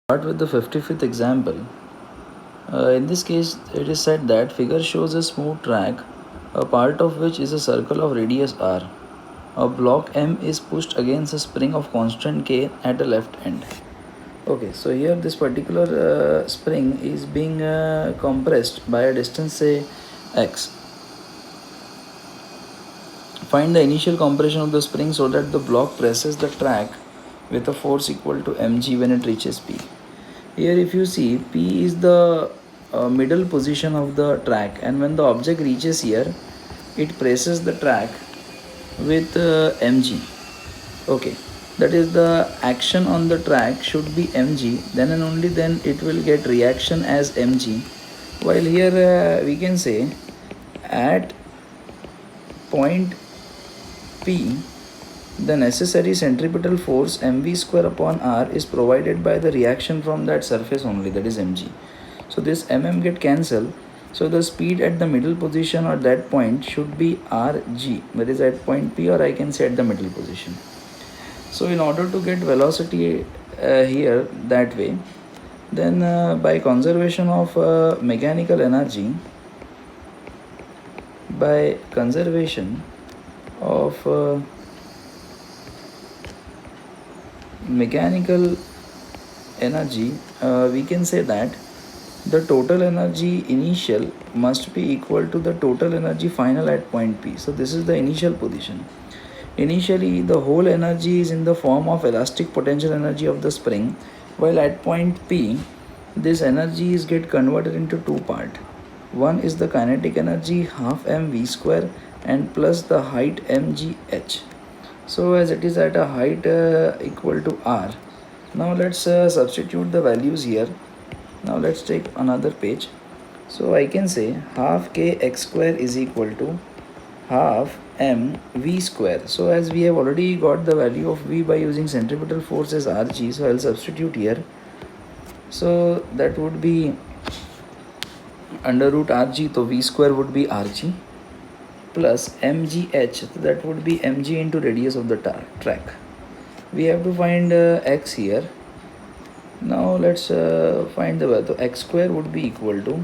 Start with the 55th example. In this case, it is said that figure shows a smooth track, a part of which is a circle of radius r. A block M is pushed against a spring of constant K at the left end. Okay, so here this particular spring is being compressed by a distance, say x. Find the initial compression of the spring so that the block presses the track with a force equal to mg when it reaches P. Here if you see, P is the middle position of the track, and when the object reaches here, it presses the track with mg. Okay, that is the action on the track should be mg, then and only then it will get reaction as mg. While here we can say at point P, the necessary centripetal force mv square upon r is provided by the reaction from that surface only, that is mg. So this mm get cancelled. So the speed at the middle position or that point should be rg, that is at point P, or I can say at the middle position. So in order to get velocity here that way, then by conservation of mechanical energy, by conservation of mechanical energy, we can say that the total energy initial must be equal to the total energy final at point P. So this is the initial position. Initially, the whole energy is in the form of elastic potential energy of the spring, while at point P, this energy is get converted into two parts. One is the kinetic energy half mv square and plus the height mgh. So as it is at a height equal to r. Now let's substitute the values here. Now let's take another page. So I can say half kx square is equal to half mv square. So as we have already got the value of v by using centripetal force as rg, so I'll substitute here. So that would be under root rg, so v square would be rg plus mgh, so that would be mg into radius of the track. We have to find x here. Now let's find the value. X square would be equal to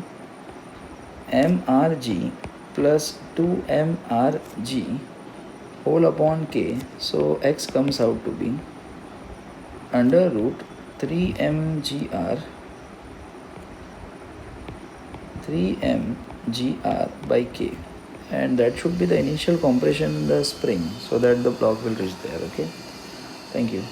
mrg plus 2mrg whole upon k. So x comes out to be under root 3mgr by k, and that should be the initial compression in the spring so that the block will reach there. Okay, thank you.